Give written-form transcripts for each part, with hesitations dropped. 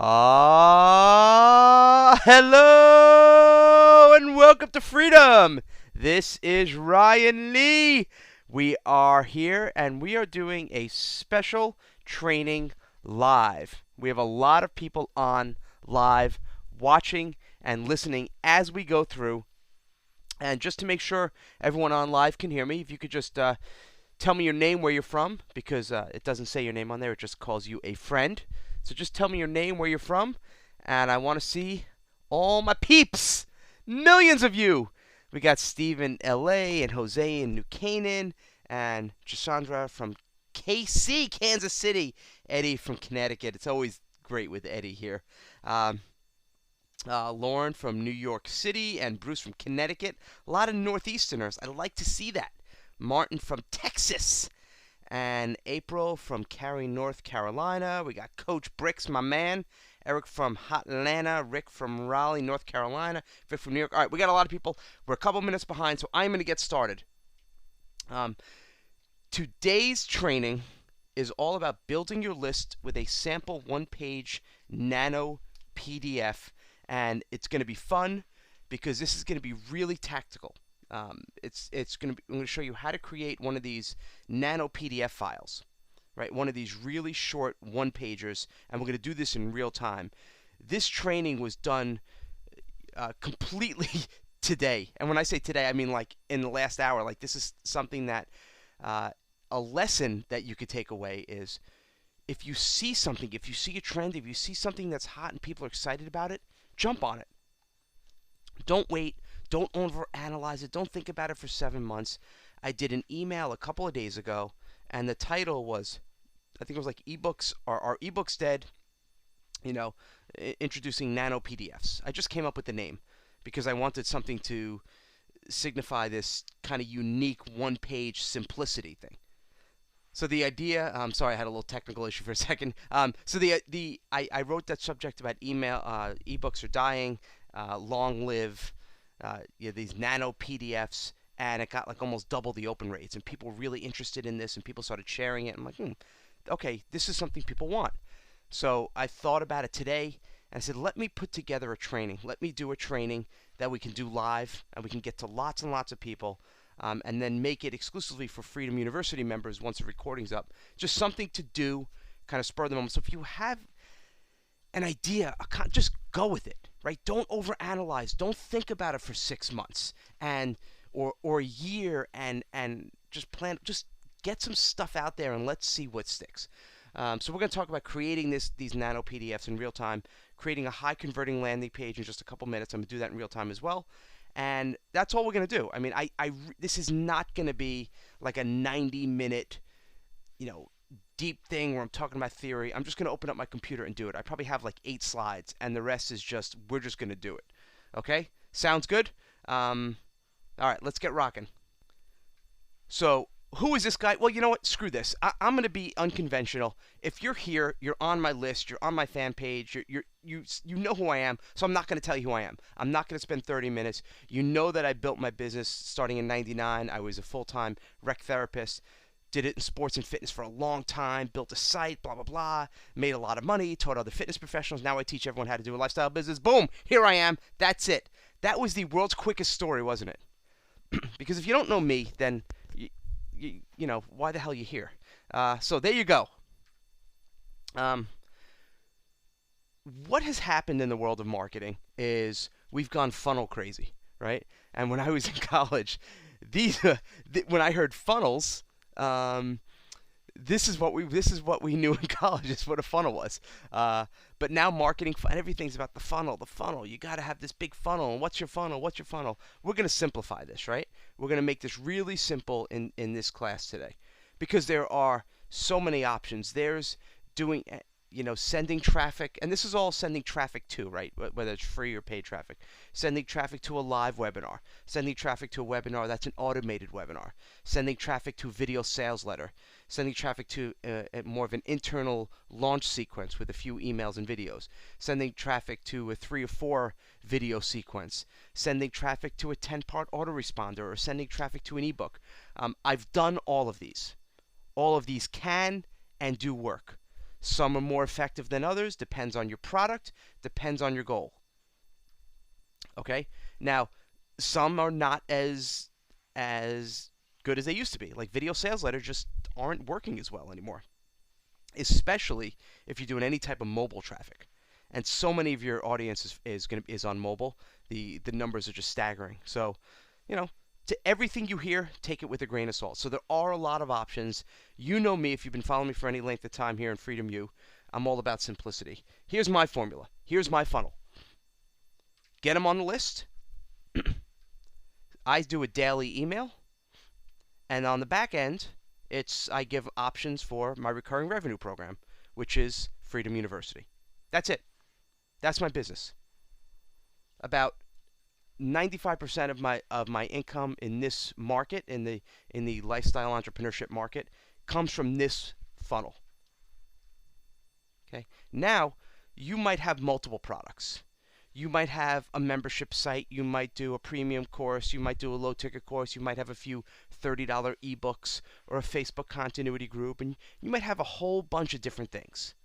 Hello and welcome to Freedom. This is Ryan Lee. We are here and we are doing a special training live. We have a lot of people on live watching and listening as we go through. And just to make sure everyone on live can hear me, if you could just tell me your name, where you're from, because it doesn't say your name on there. It just calls you a friend. So just tell me your name, where you're from, and I want to see all my peeps. Millions of you. We got Steve in LA and Jose in New Canaan and Cassandra from KC, Kansas City. Eddie from Connecticut. It's always great with Eddie here. Lauren from New York City and Bruce from Connecticut. A lot of Northeasterners. I like to see that. Martin from Texas. And April from Cary, North Carolina. We got Coach Bricks, my man. Eric from Hot Atlanta. Rick from Raleigh, North Carolina. Vic from New York. All right, we got a lot of people. We're a couple minutes behind, so I'm going to get started. Today's training is all about building your list with a sample one-page Nano PDF. And it's going to be fun because this is going to be really tactical. It's going to be, I'm going to show you how to create one of these Nano PDF files, right? One of these really short one-pagers, and we're going to do this in real time. This training was done completely today, and when I say today, I mean like in the last hour. Like this is something that a lesson that you could take away is if you see something, if you see a trend, if you see something that's hot and people are excited about it, jump on it. Don't wait. Don't overanalyze it. Don't think about it for 7 months. I did an email a couple of days ago, and the title was, I think it was like ebooks, are ebooks dead? You know, introducing Nano PDFs. I just came up with the name because I wanted something to signify this kind of unique one-page simplicity thing. So the idea, I'm sorry, I had a little technical issue for a second. I wrote that subject about ebooks are dying, long live these Nano PDFs, and it got like almost double the open rates, and people were really interested in this, and people started sharing it. I'm like, okay, this is something people want. So I thought about it today, and I said, let me put together a training. Let me do a training that we can do live, and we can get to lots and lots of people. And then make it exclusively for Freedom University members once the recording's up. Just something to do, kind of spur the moment. So if you have an idea, just go with it, right? Don't overanalyze. Don't think about it for 6 months or a year, and just plan. Just get some stuff out there and let's see what sticks. So we're going to talk about creating these Nano PDFs in real time, creating a high converting landing page in just a couple minutes. I'm going to do that in real time as well. And that's all we're going to do. I mean, this is not going to be like a 90-minute, deep thing where I'm talking about theory. I'm just going to open up my computer and do it. I probably have like 8 slides, and the rest is just, we're just going to do it. Okay? Sounds good? All right, let's get rocking. So, who is this guy? Well, you know what? Screw this. I'm going to be unconventional. If you're here, you're on my list, you're on my fan page, you know who I am, so I'm not going to tell you who I am. I'm not going to spend 30 minutes. You know that I built my business starting in '99. I was a full-time rec therapist, did it in sports and fitness for a long time, built a site, blah, blah, blah, made a lot of money, taught other fitness professionals. Now I teach everyone how to do a lifestyle business. Boom, here I am. That's it. That was the world's quickest story, wasn't it? Because if you don't know me, then you know, why the hell are you here? So there you go. What has happened in the world of marketing is we've gone funnel crazy, right? And when I was in college, when I heard funnels, this is what we knew in college. This is what a funnel was. But now marketing and everything's about the funnel. The funnel. You got to have this big funnel. And what's your funnel? What's your funnel? We're going to simplify this, right? We're going to make this really simple in this class today, because there are so many options. There's doing, sending traffic, and this is all sending traffic to, right? Whether it's free or paid traffic. Sending traffic to a live webinar. Sending traffic to a webinar that's an automated webinar. Sending traffic to a video sales letter. Sending traffic to more of an internal launch sequence with a few emails and videos. Sending traffic to a 3 or 4 video sequence. Sending traffic to a 10-part autoresponder, or sending traffic to an ebook. I've done all of these. All of these can and do work. Some are more effective than others, depends on your product, depends on your goal. Okay? Now, some are not as good as they used to be. Like video sales letters just aren't working as well anymore, especially if you're doing any type of mobile traffic. And so many of your audience is on mobile. The numbers are just staggering. So, to everything you hear, take it with a grain of salt. So there are a lot of options. You know me, if you've been following me for any length of time here in Freedom U, I'm all about simplicity. Here's my formula. Here's my funnel. Get them on the list. I do a daily email. And on the back end, I give options for my recurring revenue program, which is Freedom University. That's it. That's my business. About 95% of my income in this market, in the lifestyle entrepreneurship market, comes from this funnel. Okay. Now, you might have multiple products. You might have a membership site. You might do a premium course. You might do a low-ticket course. You might have a few $30 ebooks or a Facebook continuity group, and you might have a whole bunch of different things,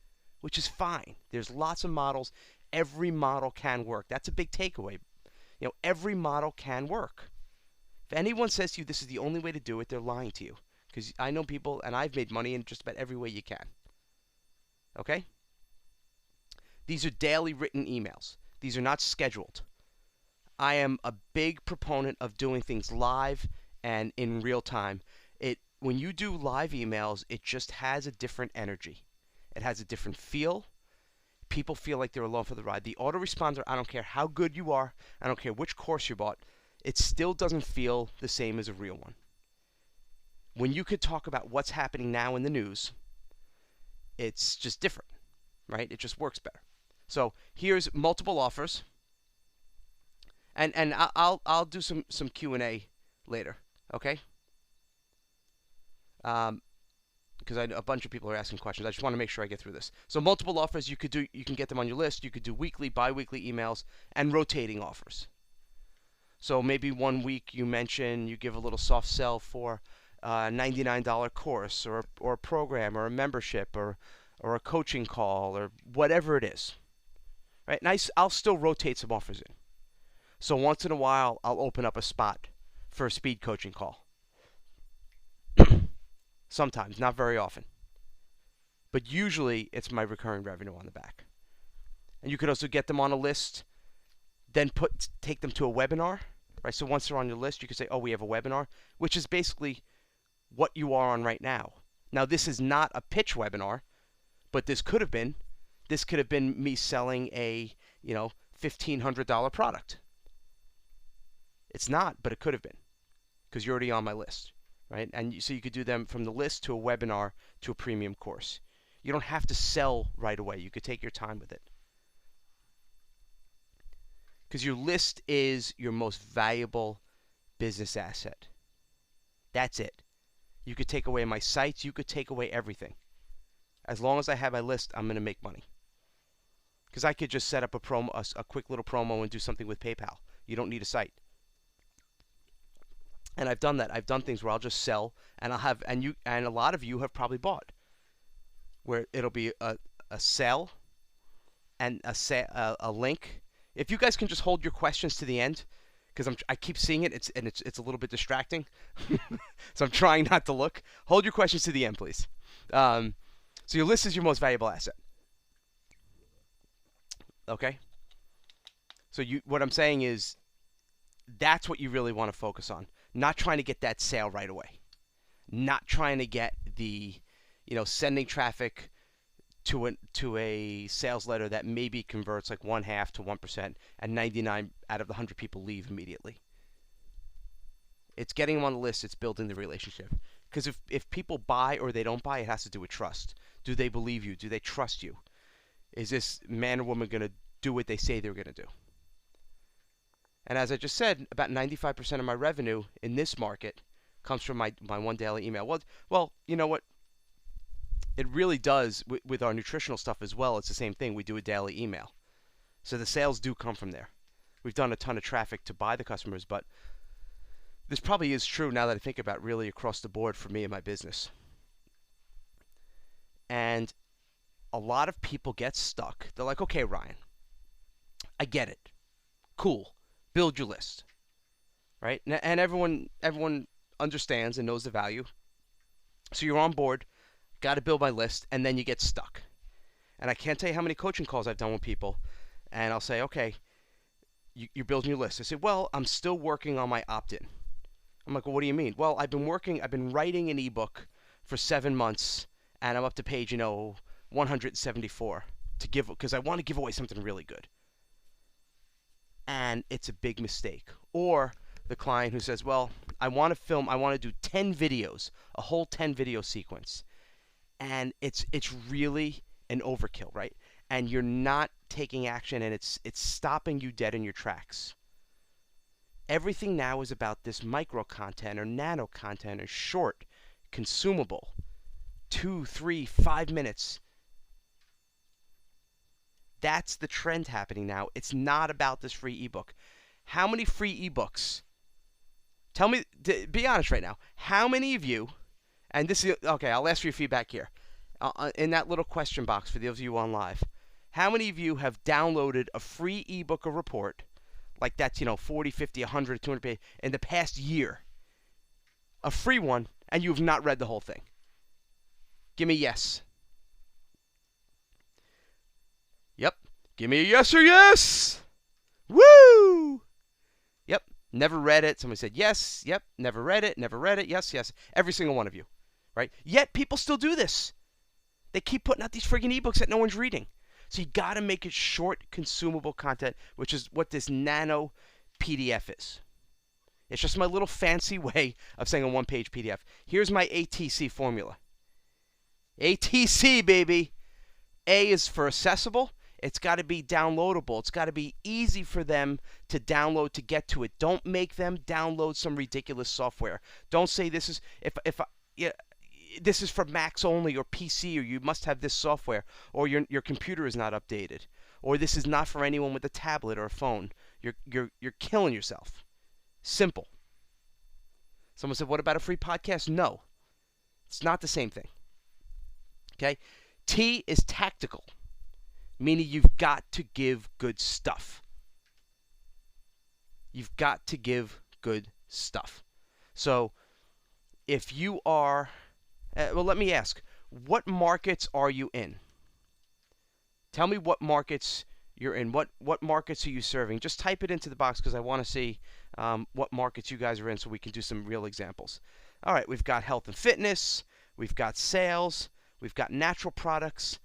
which is fine. There's lots of models. Every model can work. That's a big takeaway. Every model can work. If anyone says to you this is the only way to do it, they're lying to you. Because I know people, and I've made money in just about every way you can. Okay? These are daily written emails. These are not scheduled. I am a big proponent of doing things live and in real time. When you do live emails, it just has a different energy. It has a different feel. People feel like they're along for the ride. The autoresponder, I don't care how good you are, I don't care which course you bought, it still doesn't feel the same as a real one. When you could talk about what's happening now in the news, it's just different, right? It just works better. So here's multiple offers, and I'll do some Q&A later, okay? Because a bunch of people are asking questions. I just want to make sure I get through this. So multiple offers, you can get them on your list. You could do weekly, bi-weekly emails, and rotating offers. So maybe one week you give a little soft sell for a $99 course or a program or a membership or a coaching call or whatever it is. Right? And I'll still rotate some offers in. So once in a while, I'll open up a spot for a speed coaching call. Sometimes, not very often. But usually, it's my recurring revenue on the back. And you could also get them on a list, then take them to a webinar. Right? So once they're on your list, you could say, oh, we have a webinar, which is basically what you are on right now. Now, this is not a pitch webinar, but this could have been. This could have been me selling a, $1,500 product. It's not, but it could have been, because you're already on my list, right? And so you could do them from the list to a webinar to a premium course. You don't have to sell right away. You could take your time with it. Because your list is your most valuable business asset. That's it. You could take away my sites. You could take away everything. As long as I have my list, I'm going to make money. Because I could just set up a quick little promo and do something with PayPal. You don't need a site. And I've done that. I've done things where I'll just sell, and a lot of you have probably bought, where it'll be a sell and a link. If you guys can just hold your questions to the end, because I keep seeing it, it's a little bit distracting, so I'm trying not to look. Hold your questions to the end, please. So your list is your most valuable asset. Okay? So what I'm saying is that's what you really want to focus on. Not trying to get that sale right away. Not trying to get the, sending traffic to a sales letter that maybe converts like 0.5 to 1%, and 99 out of the 100 people leave immediately. It's getting them on the list. It's building the relationship. Because if people buy or they don't buy, it has to do with trust. Do they believe you? Do they trust you? Is this man or woman going to do what they say they're going to do? And as I just said, about 95% of my revenue in this market comes from my one daily email. Well, you know what? It really does with our nutritional stuff as well. It's the same thing. We do a daily email. So the sales do come from there. We've done a ton of traffic to buy the customers, but this probably is true now that I think about it, really across the board for me and my business. And a lot of people get stuck. They're like, okay, Ryan, I get it. Cool. Build your list. Right? And everyone understands and knows the value. So you're on board, got to build my list, and then you get stuck. And I can't tell you how many coaching calls I've done with people, and I'll say, okay, you're building your list. They say, well, I'm still working on my opt-in. I'm like, well, what do you mean? Well, I've been writing an ebook for 7 months, and I'm up to page, 174 to give, because I want to give away something really good. And it's a big mistake. Or the client who says, well, I want to do 10 videos, a whole 10 video sequence. And it's really an overkill, right? And you're not taking action, and it's stopping you dead in your tracks. Everything now is about this micro content or nano content or short, consumable, 2, 3, 5 minutes. That's the trend happening now. It's not about this free ebook. How many free ebooks? Tell me, be honest right now. How many of you, and this is, okay, I'll ask for your feedback here. In that little question box for those of you on live, how many of you have downloaded a free ebook or report, like that's, 40, 50, 100, 200 pages, in the past year? A free one, and you have not read the whole thing? Give me a yes. Yep. Give me a yes or yes. Woo! Yep. Never read it. Somebody said yes. Yep. Never read it. Never read it. Yes, yes. Every single one of you. Right? Yet people still do this. They keep putting out these friggin' ebooks that no one's reading. So you got to make it short, consumable content, which is what this Nano PDF is. It's just my little fancy way of saying a one-page PDF. Here's my ATC formula. ATC, baby. A is for accessible. It's got to be downloadable. It's got to be easy for them to download, to get to it. Don't make them download some ridiculous software. Don't say this is this is for Macs only or PC, or you must have this software, or your computer is not updated, or this is not for anyone with a tablet or a phone. You're killing yourself. Simple. Someone said, what about a free podcast? No. It's not the same thing. Okay? T is tactical, meaning you've got to give good stuff. You've got to give good stuff. So if you are, well, let me ask, what markets are you in? Tell me what markets you're in. What markets are you serving? Just type it into the box, because I want to see what markets you guys are in so we can do some real examples. All right, we've got health and fitness. We've got sales. We've got natural products,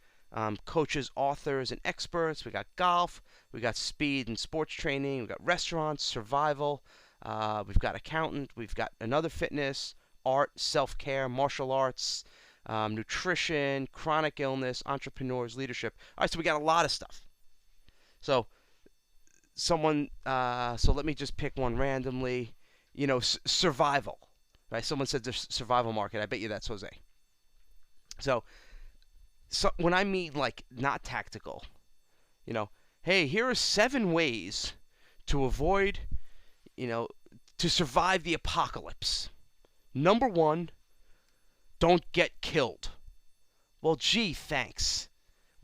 coaches, authors, and experts. We got golf. We got speed and sports training. We've got restaurants, survival. We've got accountant. We've got another fitness, art, self-care, martial arts, nutrition, chronic illness, entrepreneurs, leadership. All right, so we got a lot of stuff. So so let me just pick one randomly. Survival. Right? Someone said the survival market. I bet you that's Jose. So when I mean like not tactical, hey, here are 7 ways to avoid, to survive the apocalypse. Number 1, don't get killed. Well, gee, thanks.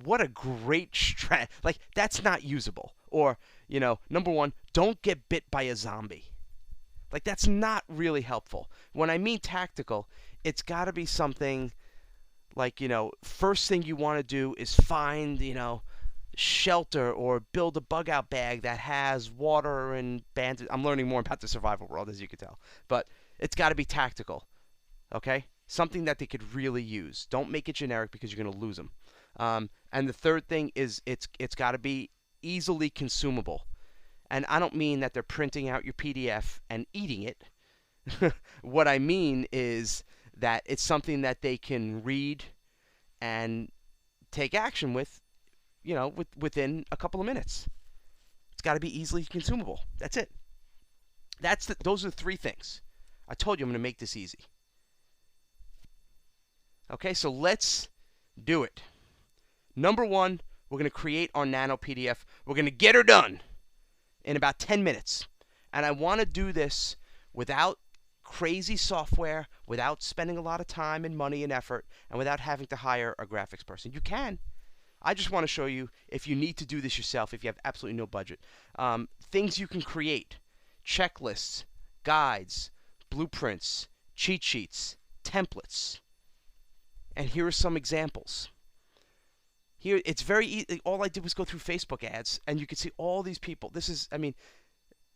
What a great strat. Like, that's not usable. Or, number 1, don't get bit by a zombie. Like, that's not really helpful. When I mean tactical, it's got to be something like, first thing you want to do is find, shelter, or build a bug out bag that has water and bandage. I'm learning more about the survival world, as you can tell. But it's got to be tactical, okay? Something that they could really use. Don't make it generic, because you're going to lose them. And the third thing is it's got to be easily consumable. And I don't mean that they're printing out your PDF and eating it. What I mean is that it's something that they can read and take action with, within a couple of minutes. It's got to be easily consumable. That's it. Those are the 3 things. I told you I'm going to make this easy. Okay, so let's do it. Number 1, we're going to create our Nano PDF. We're going to get her done in about 10 minutes. And I want to do this without crazy software, without spending a lot of time and money and effort, and without having to hire a graphics person. You can. I just want to show you if you need to do this yourself, if you have absolutely no budget, things you can create: checklists, guides, blueprints, cheat sheets, templates. And here are some examples. Here, it's very easy. All I did was go through Facebook ads, and you can see all these people. This is, I mean,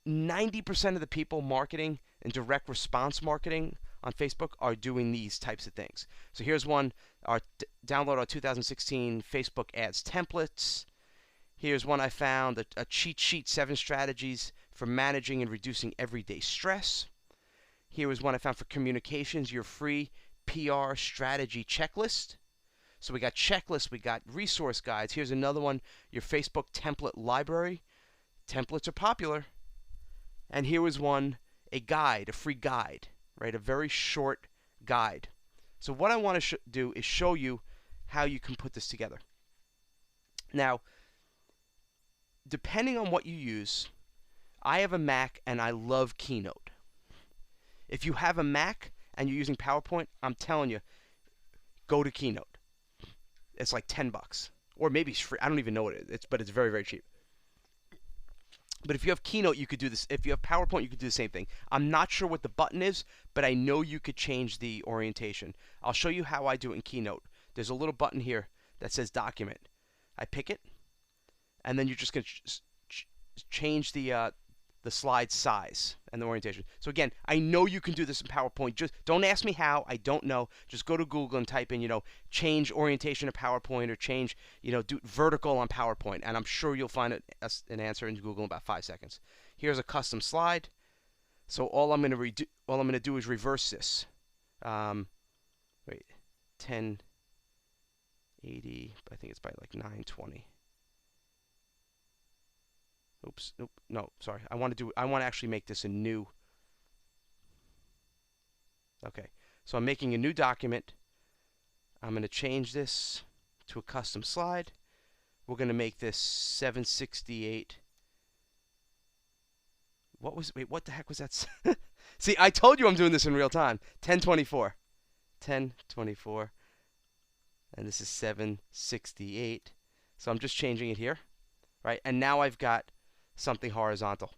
90% of the people marketing and direct response marketing on Facebook are doing these types of things. So here's one, download our 2016 Facebook ads templates. Here's one I found, a cheat sheet, 7 strategies for managing and reducing everyday stress. Here was one I found for communications, your free PR strategy checklist. So we got checklists, we got resource guides. Here's another one, your Facebook template library. Templates are popular. And here was one, a guide, a free guide, right? A very short guide. So what I want to do is show you how you can put this together. Now, depending on what you use, I have a Mac and I love Keynote. If you have a Mac and you're using PowerPoint, I'm telling you, go to Keynote. It's like $10, or maybe it's free. I don't even know what it is, but it's very, very cheap. But if you have Keynote, you could do this. If you have PowerPoint, you could do the same thing. I'm not sure what the button is, but I know you could change the orientation. I'll show you how I do it in Keynote. There's a little button here that says Document. I pick it, and then you're just going to change the slide size and the orientation. So again, I know you can do this in PowerPoint. Just don't ask me how. I don't know. Just go to Google and type in, change orientation of PowerPoint, or change, do vertical on PowerPoint, and I'm sure you'll find an answer in Google in about 5 seconds. Here's a custom slide. So all I'm going to do is reverse this. Wait, 1080. I think it's by like 920. Oops, nope, no, sorry. I want to actually make this a new. Okay, so I'm making a new document. I'm going to change this to a custom slide. We're going to make this 768. Wait, what the heck was that? See, I told you I'm doing this in real time. 1024. 1024. And this is 768. So I'm just changing it here, right? And now I've got something horizontal.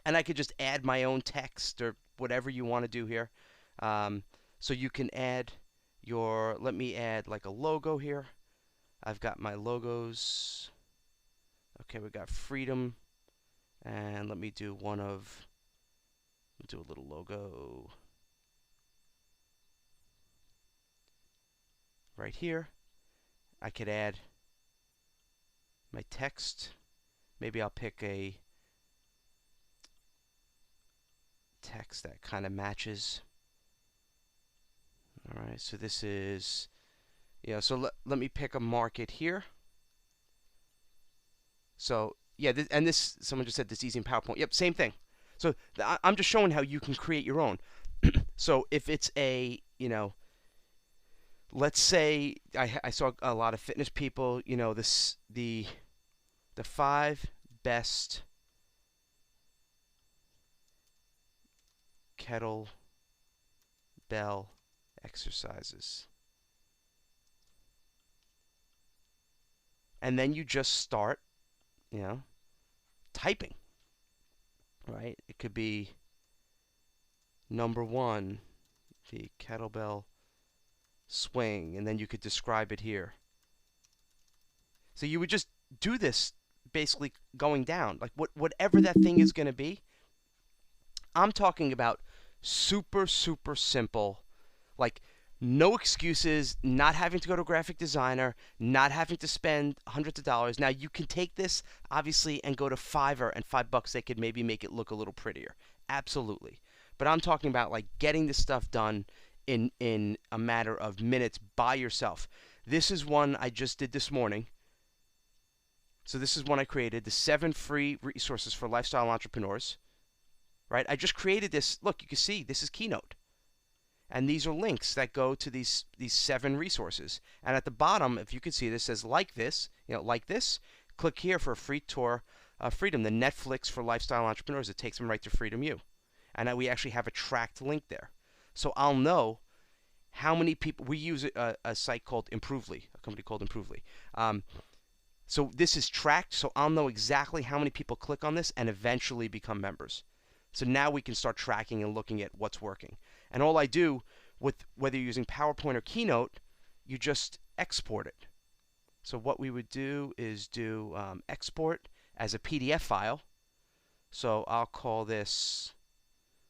And I could just add my own text or whatever you want to do here. So you can add let me add like a logo here. I've got my logos. Okay, we got freedom. And let me do a little logo right here. I could add my text. Maybe I'll pick a text that kind of matches. All right, so this is, so let me pick a market here. So, yeah, someone just said this easy in PowerPoint. Yep, same thing. So I'm just showing how you can create your own. So if it's a, let's say I saw a lot of fitness people, the 5 best kettlebell exercises. And then you just start, typing, right? It could be number 1, the kettlebell swing, and then you could describe it here. So you would just do this basically going down, like whatever that thing is going to be. I'm talking about super, super simple, like no excuses, not having to go to a graphic designer, not having to spend hundreds of dollars. Now you can take this obviously and go to Fiverr, and $5 they could maybe make it look a little prettier. Absolutely. But I'm talking about like getting this stuff done in a matter of minutes by yourself. This is one I just did this morning. So this is one I created, the 7 free resources for lifestyle entrepreneurs. Right? I just created this. Look, you can see this is Keynote. And these are links that go to these 7 resources. And at the bottom, if you can see, this says like this, like this. Click here for a free tour of Freedom, the Netflix for lifestyle entrepreneurs. It takes them right to Freedom U. And we actually have a tracked link there. So I'll know how many people. We use a site called Improvely, a company called Improvely. So this is tracked, so I'll know exactly how many people click on this and eventually become members. So now we can start tracking and looking at what's working. And all I do, with whether you're using PowerPoint or Keynote, you just export it. So what we would do is do export as a PDF file. So I'll call this,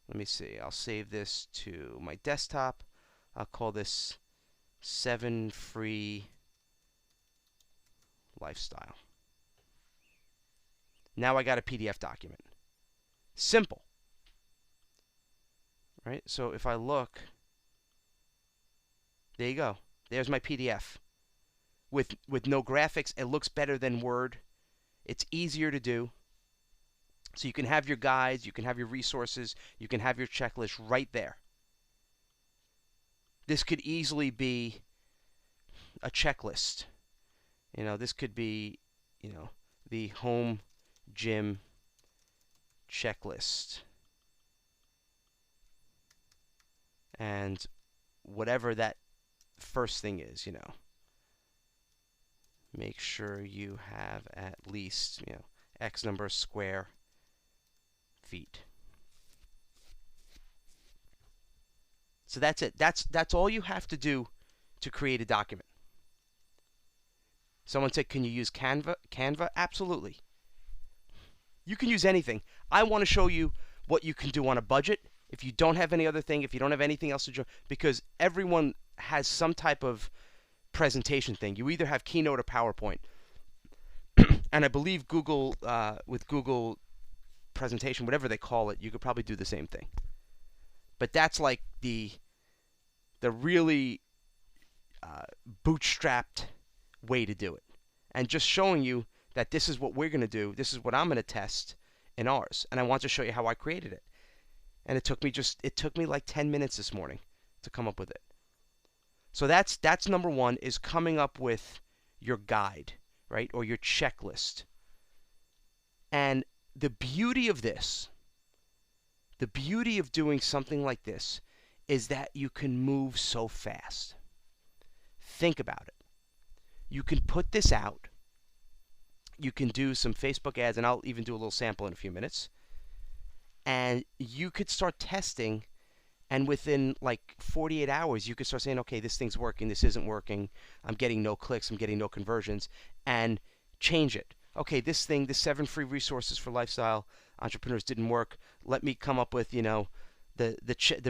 let me see, I'll save this to my desktop. I'll call this 7 Free Lifestyle. Now I got a PDF document. Simple. Right? So if I look, there you go. There's my PDF. With no graphics, it looks better than Word. It's easier to do. So you can have your guides, you can have your resources, you can have your checklist right there. This could easily be a checklist. This could be, the home gym checklist. And whatever that first thing is, make sure you have at least, X number of square feet. So that's it. That's all you have to do to create a document. Someone said, can you use Canva? Canva? Absolutely. You can use anything. I want to show you what you can do on a budget. If you don't have any other thing, if you don't have anything else to do, because everyone has some type of presentation thing. You either have Keynote or PowerPoint. And I believe Google, with Google presentation, whatever they call it, you could probably do the same thing. But that's like the really bootstrapped way to do it. And just showing you that this is what we're going to do, this is what I'm going to test in ours. And I want to show you how I created it. And it took me like 10 minutes this morning to come up with it. So that's number one, is coming up with your guide, right? Or your checklist. And the beauty of this, the beauty of doing something like this, is that you can move so fast. Think about it. You can put this out. You can do some Facebook ads, and I'll even do a little sample in a few minutes. And you could start testing, and within like 48 hours, you could start saying, okay, this thing's working, this isn't working, I'm getting no clicks, I'm getting no conversions, and change it. Okay, this 7 free resources for lifestyle entrepreneurs didn't work. Let me come up with, the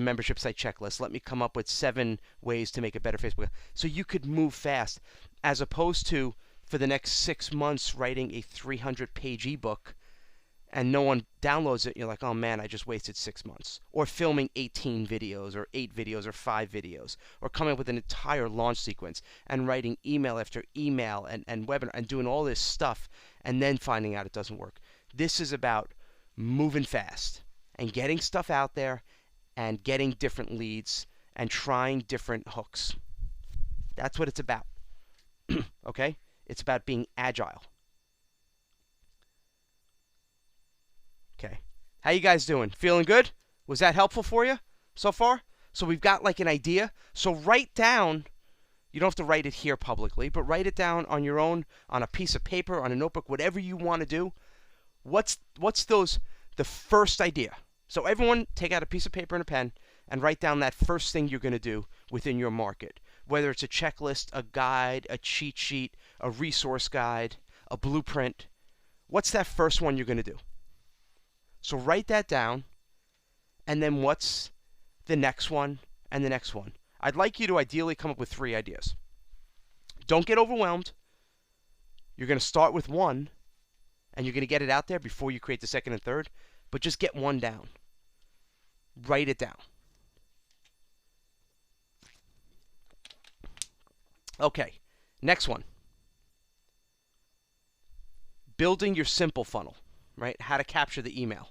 membership site checklist. Let me come up with 7 ways to make a better Facebook. So you could move fast, as opposed to, for the next 6 months, writing a 300-page ebook and no one downloads it. You're like, oh man, I just wasted 6 months. Or filming 18 videos or 8 videos or 5 videos, or coming up with an entire launch sequence and writing email after email and webinar and doing all this stuff and then finding out it doesn't work. This is about moving fast and getting stuff out there and getting different leads and trying different hooks. That's what it's about. Okay? It's about being agile. Okay. How you guys doing? Feeling good? Was that helpful for you so far? So we've got like an idea. So write down, you don't have to write it here publicly, but write it down on your own, on a piece of paper, on a notebook, whatever you want to do. What's the first idea? So everyone take out a piece of paper and a pen and write down that first thing you're going to do within your market. Whether it's a checklist, a guide, a cheat sheet, a resource guide, a blueprint. What's that first one you're going to do? So write that down, and then what's the next one and the next one? I'd like you to ideally come up with 3 ideas. Don't get overwhelmed. You're going to start with one, and you're going to get it out there before you create the second and third, but just get one down. Write it down. Okay, next one. Building your simple funnel, right? How to capture the email.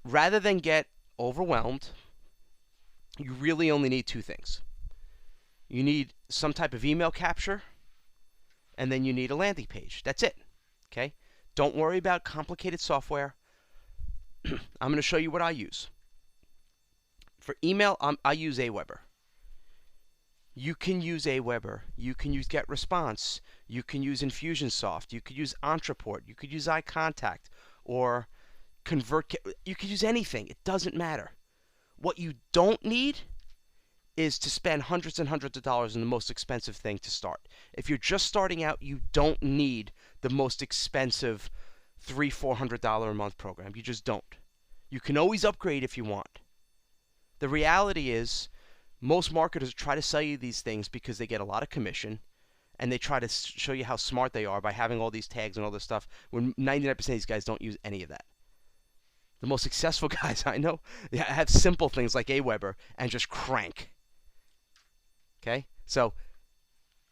Rather than get overwhelmed, you really only need 2 things. You need some type of email capture, and then you need a landing page. That's it. Okay? Don't worry about complicated software. I'm going to show you what I use. For email, I use Aweber. You can use Aweber, you can use GetResponse, you can use Infusionsoft, you could use Entreport, you could use iContact, or you could use anything. It doesn't matter. What you don't need is to spend hundreds and hundreds of dollars on the most expensive thing to start. If you're just starting out, you don't need the most expensive $300-400 a month program. You just don't. You can always upgrade if you want. The reality is, most marketers try to sell you these things because they get a lot of commission, and they try to show you how smart they are by having all these tags and all this stuff, when 99% of these guys don't use any of that. The most successful guys I know have simple things like Aweber and just crank. Okay? So,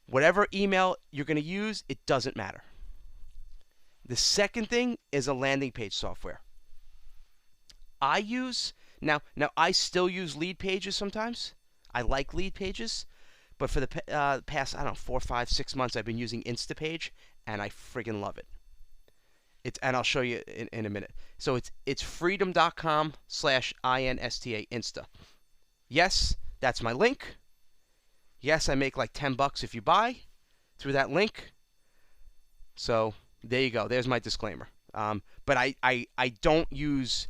whatever email you're going to use, it doesn't matter. The second thing is a landing page software. I still use Lead Pages sometimes. I like Lead Pages, but for the past, I don't know, 4, 5, 6 months, I've been using Instapage, and I friggin' love it. And I'll show you in a minute. So it's freedom.com/INSTA Insta. Yes, that's my link. Yes, I make like $10 if you buy through that link. So there you go. There's my disclaimer. But I don't use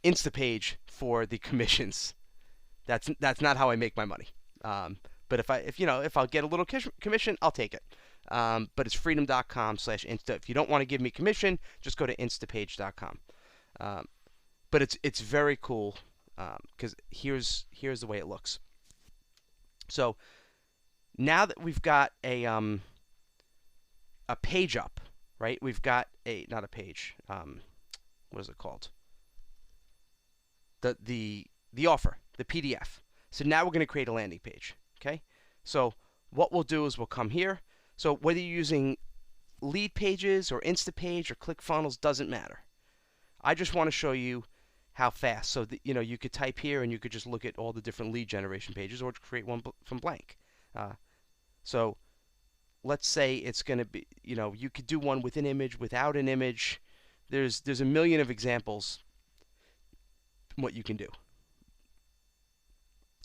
Instapage for the commissions. That's not how I make my money. But if I'll get a little commission, I'll take it. But it's freedom.com/Insta. If you don't want to give me commission, just go to instapage.com. But it's very cool because here's the way it looks. So now that we've got a page up, right? We've got not a page. What is it called? The offer, the PDF. So now we're going to create a landing page. Okay. So what we'll do is we'll come here. So whether you're using Lead Pages or Instapage or ClickFunnels, doesn't matter. I just want to show you how fast. So that, you could type here and you could just look at all the different lead generation pages, or create one from blank. So let's say it's going to be, you could do one with an image, without an image. There's a million of examples what you can do.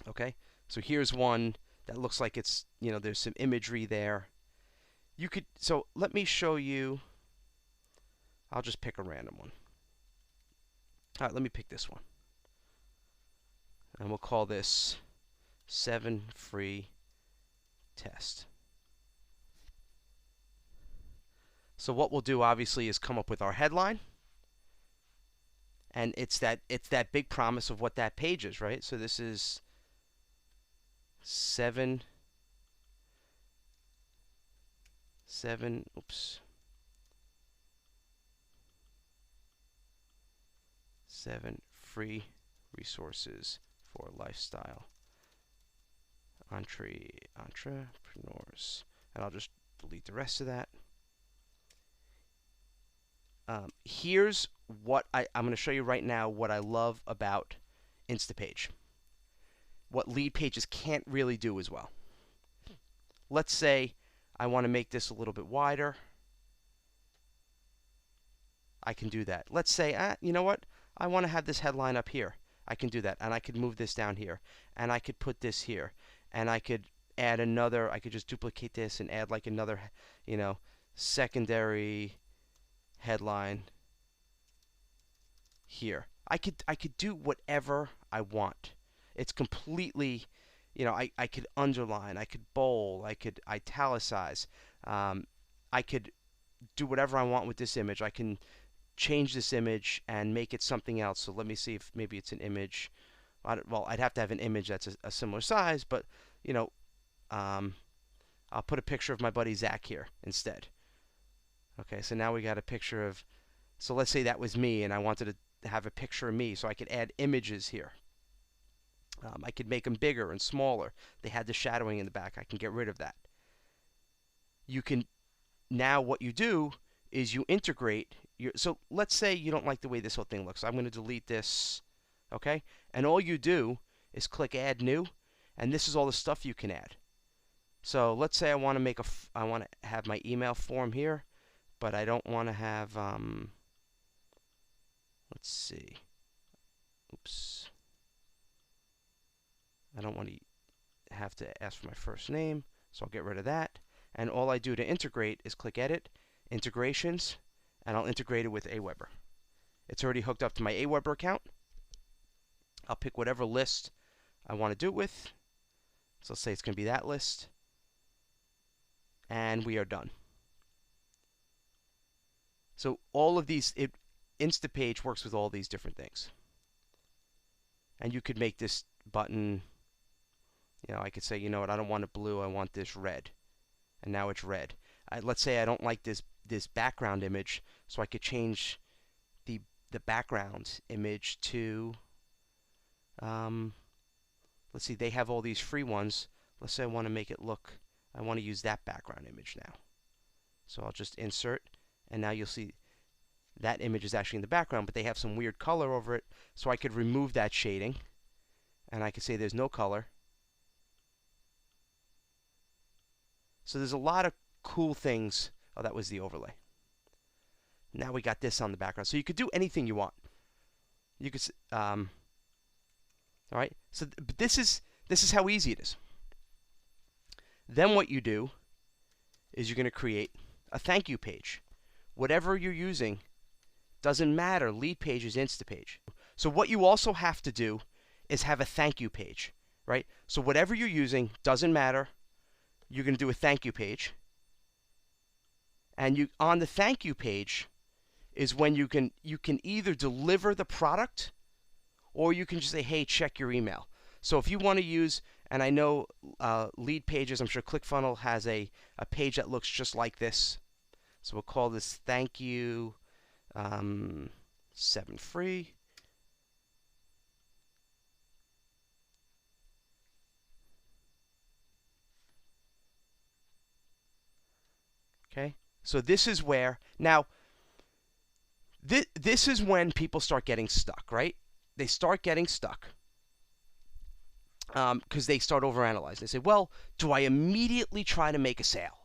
Okay, so here's one that looks like it's, there's some imagery there. So let me show you. I'll just pick a random one. All right, let me pick this one. And we'll call this 7 free test. So what we'll do obviously is come up with our headline. And it's that big promise of what that page is, right? So this is 7 free resources for lifestyle entrepreneurs. And I'll just delete the rest of that. Here's what I'm going to show you right now what I love about Instapage. What Lead Pages can't really do as well. Let's say I want to make this a little bit wider. I can do that. Let's say, you know what? I want to have this headline up here. I can do that. And I could move this down here. And I could put this here. And I could add another, I could just duplicate this and add like another, secondary headline here. I could do whatever I want. It's completely, I could underline, I could bold, I could italicize, I could do whatever I want with this image. I can change this image and make it something else. So let me see if maybe it's an image. Well, I'd have to have an image that's a similar size, but I'll put a picture of my buddy Zach here instead. Okay, so now we got a picture of, so let's say that was me and I wanted to have a picture of me, so I could add images here. I could make them bigger and smaller. They had the shadowing in the back. I can get rid of that. You can, now what you do is you integrate so let's say you don't like the way this whole thing looks. I'm going to delete this, okay? And all you do is click Add New, and this is all the stuff you can add. So let's say I want to I want to have my email form here, but I don't want to have, let's see, oops. I don't want to have to ask for my first name, so I'll get rid of that. And all I do to integrate is click Edit, Integrations, and I'll integrate it with Aweber. It's already hooked up to my Aweber account. I'll pick whatever list I want to do it with. So let's say it's going to be that list. And we are done. So all of these, Instapage works with all these different things. And you could make this button, I could say, you know what, I don't want it blue, I want this red. And now it's red. Let's say I don't like this background image, so I could change the background image to, let's see, they have all these free ones. Let's say I want to make it look, I want to use that background image now. So I'll just insert, and now you'll see that image is actually in the background, but they have some weird color over it, so I could remove that shading, and I could say there's no color. So there's a lot of cool things. Oh, that was the overlay. Now we got this on the background. So you could do anything you want. You could, all right. So but this is how easy it is. Then what you do is you're going to create a thank you page. Whatever you're using, doesn't matter. Lead page is Instapage. So what you also have to do is have a thank you page, right? So whatever you're using, doesn't matter. You're going to do a thank you page. And on the thank you page is when you can either deliver the product, or you can just say, hey, check your email. So if you want to use, and I know lead pages, I'm sure ClickFunnels has a page that looks just like this. So we'll call this thank you 7 free. Okay, so this is where, now, this is when people start getting stuck, right? They start getting stuck because they start overanalyzing. They say, well, do I immediately try to make a sale?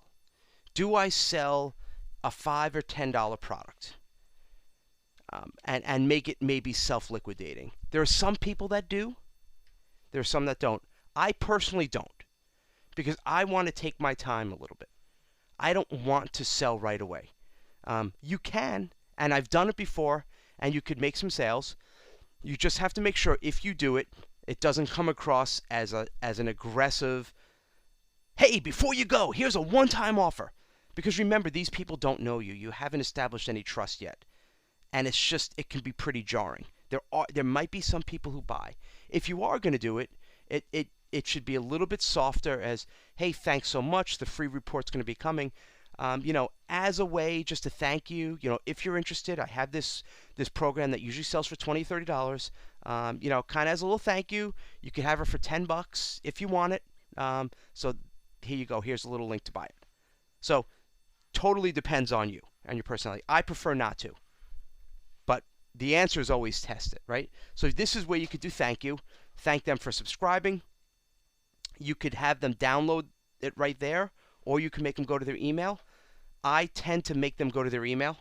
Do I sell a $5 or $10 product and make it maybe self-liquidating? There are some people that do. There are some that don't. I personally don't, because I want to take my time a little bit. I don't want to sell right away. You can, and I've done it before, and you could make some sales. You just have to make sure if you do it, it doesn't come across as an aggressive, hey, before you go, here's a one-time offer. Because remember, these people don't know you. You haven't established any trust yet. And it can be pretty jarring. There might be some people who buy. If you are going to do it, it should be a little bit softer as, hey, thanks so much. The free report's going to be coming. As a way just to thank you. If you're interested, I have this program that usually sells for $20, $30. Kind of as a little thank you. You could have it for $10 if you want it. So here you go. Here's a little link to buy it. So totally depends on you and your personality. I prefer not to. But the answer is always test it, right? So this is where you could do thank you. Thank them for subscribing. You could have them download it right there, or you can make them go to their email. I tend to make them go to their email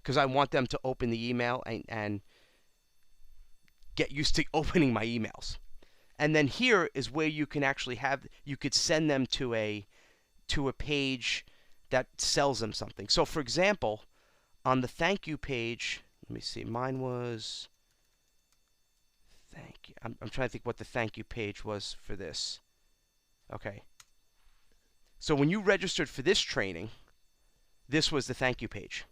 because I want them to open the email and get used to opening my emails. And then here is where you can actually you could send them to a page that sells them something. So for example, on the thank you page, let me see, mine was thank you. I'm trying to think what the thank you page was for this. Okay. So when you registered for this training, this was the thank you page.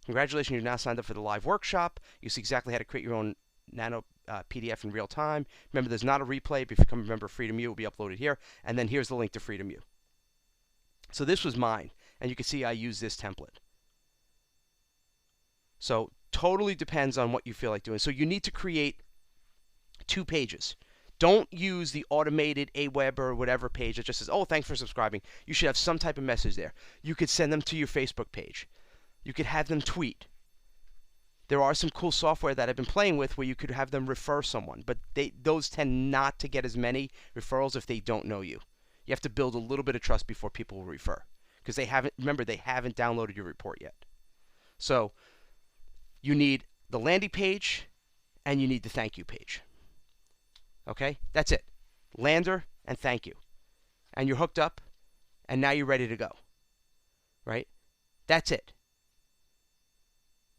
Congratulations, you've now signed up for the live workshop. You see exactly how to create your own Nano PDF in real time. Remember, there's not a replay, but if you become a member of Freedom U, it will be uploaded here. And then here's the link to Freedom U. So this was mine, and you can see I use this template. So totally depends on what you feel like doing. So you need to create 2 pages. Don't use the automated Aweber or whatever page that just says, oh, thanks for subscribing. You should have some type of message there. You could send them to your Facebook page. You could have them tweet. There are some cool software that I've been playing with where you could have them refer someone, but those tend not to get as many referrals if they don't know you. You have to build a little bit of trust before people will refer, because they haven't downloaded your report yet. So you need the landing page and you need the thank you page. Okay, that's it. Lander and thank you. And you're hooked up, and now you're ready to go, right? That's it.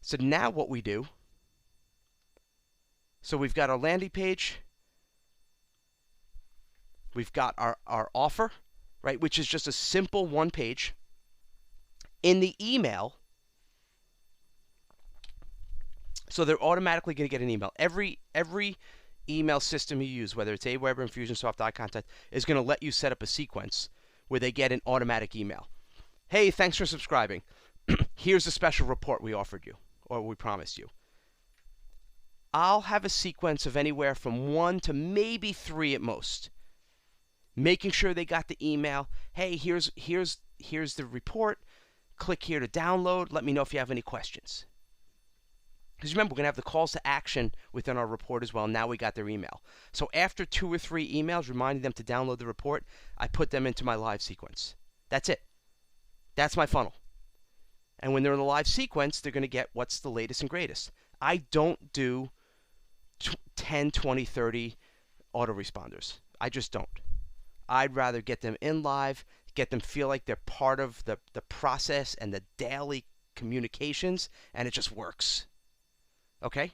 So now what we do, so we've got our landing page, we've got our offer, right, which is just a simple one page. In the email, so they're automatically going to get an email. Every email system you use, whether it's Aweber, Infusionsoft, iContact, is going to let you set up a sequence where they get an automatic email. Hey, thanks for subscribing. Here's a special report we offered you, or we promised you. I'll have a sequence of anywhere from 1 to maybe 3 at most, making sure they got the email. Hey, here's the report. Click here to download. Let me know if you have any questions. Because remember, we're going to have the calls to action within our report as well. Now we got their email. So after 2 or 3 emails reminding them to download the report, I put them into my live sequence. That's it. That's my funnel. And when they're in the live sequence, they're going to get what's the latest and greatest. I don't do 10, 20, 30 autoresponders. I just don't. I'd rather get them in live, get them feel like they're part of the process and the daily communications, and it just works. Okay?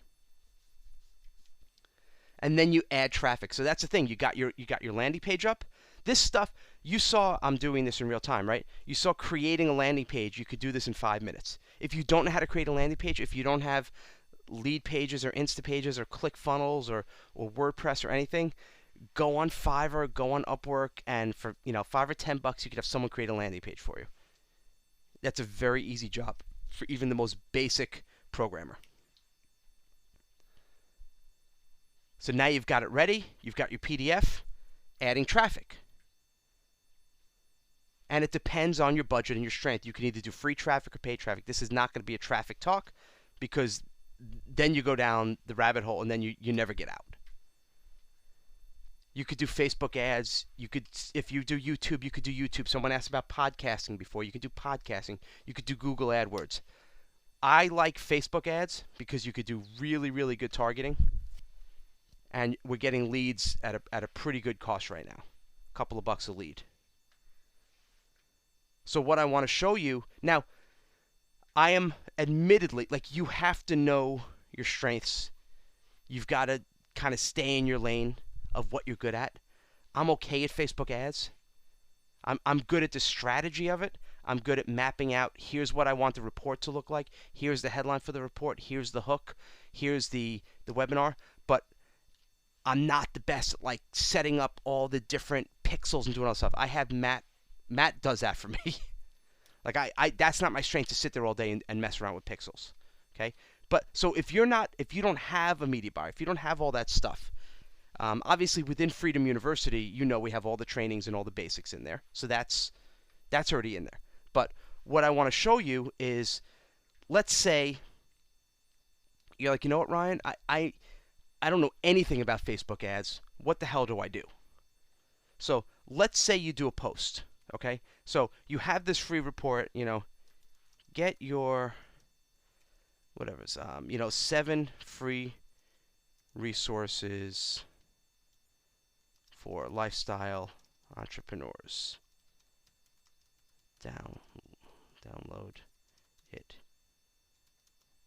And then you add traffic. So that's the thing. You got your landing page up. This stuff, you saw I'm doing this in real time, right? You saw creating a landing page. You could do this in 5 minutes. If you don't know how to create a landing page, if you don't have lead pages or Instapages or ClickFunnels or WordPress or anything, go on Fiverr, go on Upwork, and for $5 or $10 you could have someone create a landing page for you. That's a very easy job for even the most basic programmer. So now you've got it ready, you've got your PDF, adding traffic. And it depends on your budget and your strength. You can either do free traffic or paid traffic. This is not going to be a traffic talk because then you go down the rabbit hole and then you never get out. You could do Facebook ads. You could, if you do YouTube, you could do YouTube. Someone asked about podcasting before. You could do podcasting. You could do Google AdWords. I like Facebook ads because you could do really, really good targeting. And we're getting leads at a pretty good cost right now. A couple of bucks a lead. So what I want to show you, now, I am admittedly, like, you have to know your strengths. You've got to kind of stay in your lane of what you're good at. I'm okay at Facebook ads. I'm good at the strategy of it. I'm good at mapping out, here's what I want the report to look like. Here's the headline for the report. Here's the hook. Here's the webinar. But I'm not the best at, like, setting up all the different pixels and doing all that stuff. I have Matt. Matt does that for me. Like, I that's not my strength to sit there all day and mess around with pixels. Okay? But so if you don't have a media buyer, if you don't have all that stuff, obviously within Freedom University, we have all the trainings and all the basics in there. So that's already in there. But what I want to show you is, let's say you're like, you know what, Ryan? I don't know anything about Facebook ads. What the hell do I do? So let's say you do a post. Okay, so you have this free report, get your, 7 free resources for lifestyle entrepreneurs. Download it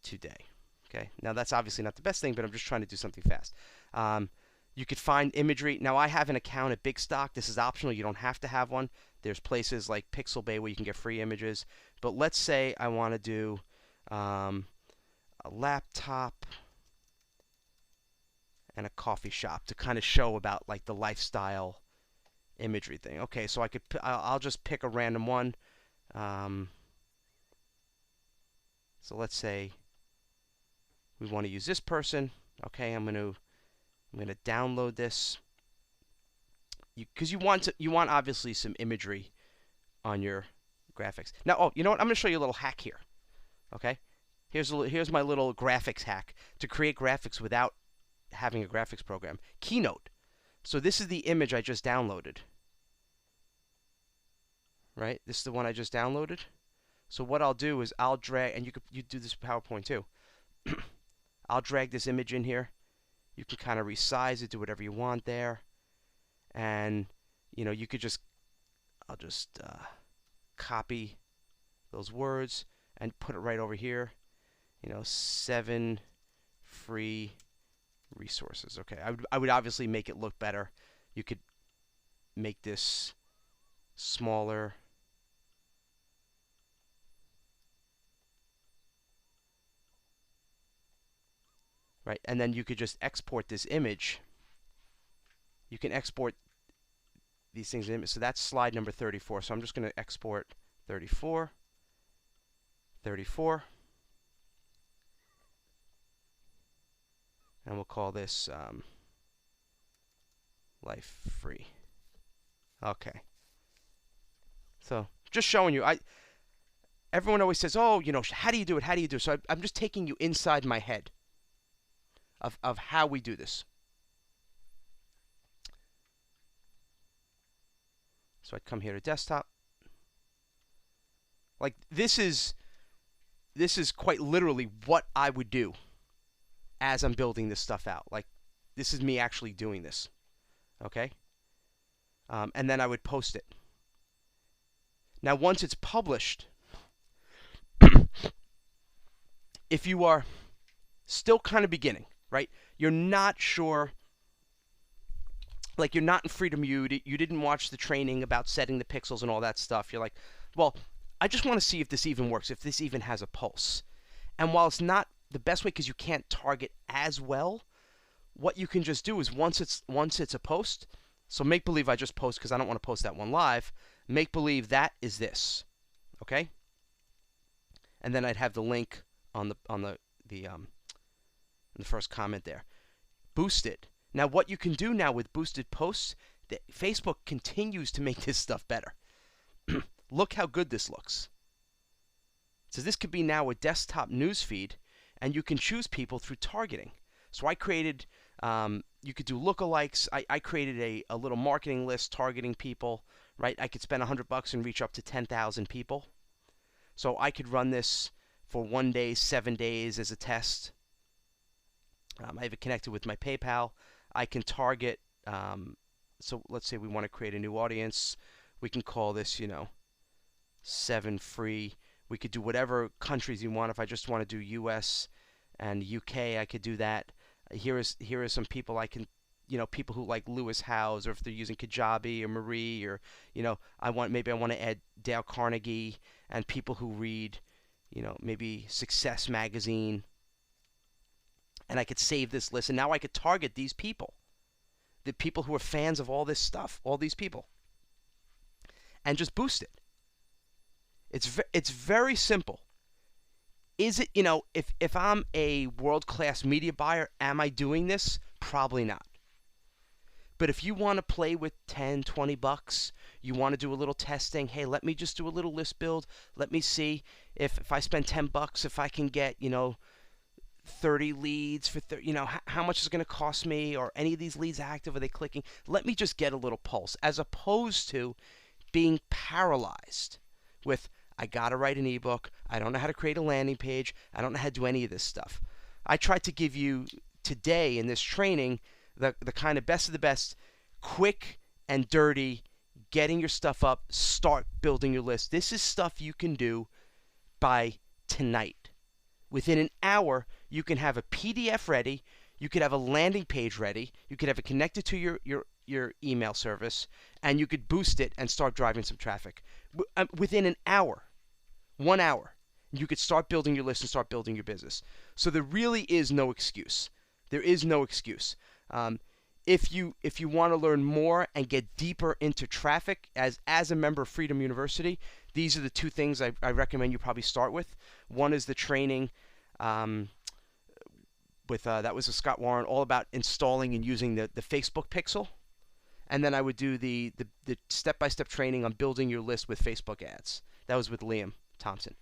today. Okay, now that's obviously not the best thing, but I'm just trying to do something fast. You could find imagery. Now, I have an account at Big Stock. This is optional. You don't have to have one. There's places like Pixelbay where you can get free images. But let's say I want to do a laptop and a coffee shop to kind of show about, like, the lifestyle imagery thing. Okay, so I'll just pick a random one. So let's say we want to use this person. Okay, I'm going to download this. Because you want obviously some imagery on your graphics. Now, you know what? I'm going to show you a little hack here. Okay, here's my little graphics hack to create graphics without having a graphics program. Keynote. So this is the image I just downloaded. Right? This is the one I just downloaded. So what I'll do is I'll drag, and you do this with PowerPoint too. I'll drag this image in here. You can kind of resize it, do whatever you want there. And you know, you could just, I'll just copy those words and put it right over here. You know, 7 free resources. Okay, I would obviously make it look better. You could make this smaller. Right, and then you could just export this image. You can export these things in. So that's slide number 34. So I'm just going to export 34, 34, and we'll call this life free. Okay. So just showing you. Everyone always says, "Oh, you know, how do you do it? How do you do it?" So I'm just taking you inside my head of how we do this. So I'd come here to desktop. Like this is quite literally what I would do as I'm building this stuff out. Like this is me actually doing this. Okay? And then I would post it. Now once it's published, if you are still kind of beginning, right? You're not sure, like you're not in Freedom U, you didn't watch the training about setting the pixels and all that stuff. You're like, well, I just want to see if this even works, if this even has a pulse. And while it's not the best way because you can't target as well, what you can just do is once it's a post, so make believe I just post because I don't want to post that one live, make believe that is this, okay? And then I'd have the link on the first comment there. Boost it. Now what you can do now with boosted posts, Facebook continues to make this stuff better. Look how good this looks. So this could be now a desktop news feed, and you can choose people through targeting. So I created, you could do lookalikes. I created a little marketing list targeting people, right? I could spend $100 and reach up to 10,000 people. So I could run this for 1 day, 7 days as a test. I have it connected with my PayPal. I can target, so let's say we want to create a new audience. We can call this, you know, 7 free. We could do whatever countries you want. If I just want to do US and UK, I could do that. Here are some people I can, you know, people who like Lewis Howes, or if they're using Kajabi or Marie, or, you know, maybe I want to add Dale Carnegie, and people who read, you know, maybe Success Magazine. And I could save this list, and now I could target these people, the people who are fans of all this stuff, all these people, and just boost it. It's very simple. Is it, you know, if I'm a world-class media buyer, am I doing this? Probably not. But if you want to play with $10, $20, you want to do a little testing, hey, let me just do a little list build. Let me see if I spend $10, if I can get, you know, 30 leads for you know, how much is it going to cost me, or any of these leads active, are they clicking? Let me just get a little pulse, as opposed to being paralyzed with, I got to write an ebook, I don't know how to create a landing page, I don't know how to do any of this stuff. I tried to give you today in this training the kind of best of the best, quick and dirty, getting your stuff up, start building your list. This is stuff you can do by tonight. Within an hour, you can have a PDF ready, you could have a landing page ready, you could have it connected to your email service, and you could boost it and start driving some traffic. Within an hour, 1 hour, you could start building your list and start building your business. So there really is no excuse. There is no excuse. If you want to learn more and get deeper into traffic as a member of Freedom University, these are the two things I recommend you probably start with. One is the training with that was with Scott Warren, all about installing and using the Facebook pixel. And then I would do the step-by-step training on building your list with Facebook ads. That was with Liam Thompson.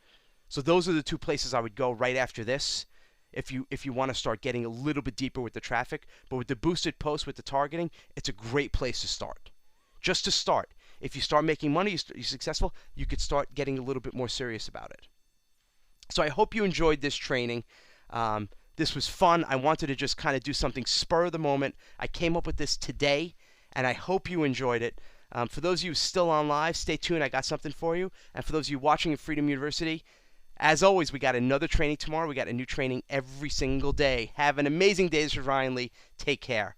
So those are the two places I would go right after this if you want to start getting a little bit deeper with the traffic. But with the boosted posts, with the targeting, it's a great place to start. Just to start. If you start making money, you're successful, you could start getting a little bit more serious about it. So I hope you enjoyed this training. This was fun. I wanted to just kind of do something spur of the moment. I came up with this today, and I hope you enjoyed it. For those of you still on live, stay tuned. I got something for you. And for those of you watching at Freedom University, as always, we got another training tomorrow. We got a new training every single day. Have an amazing day. This is Ryan Lee. Take care.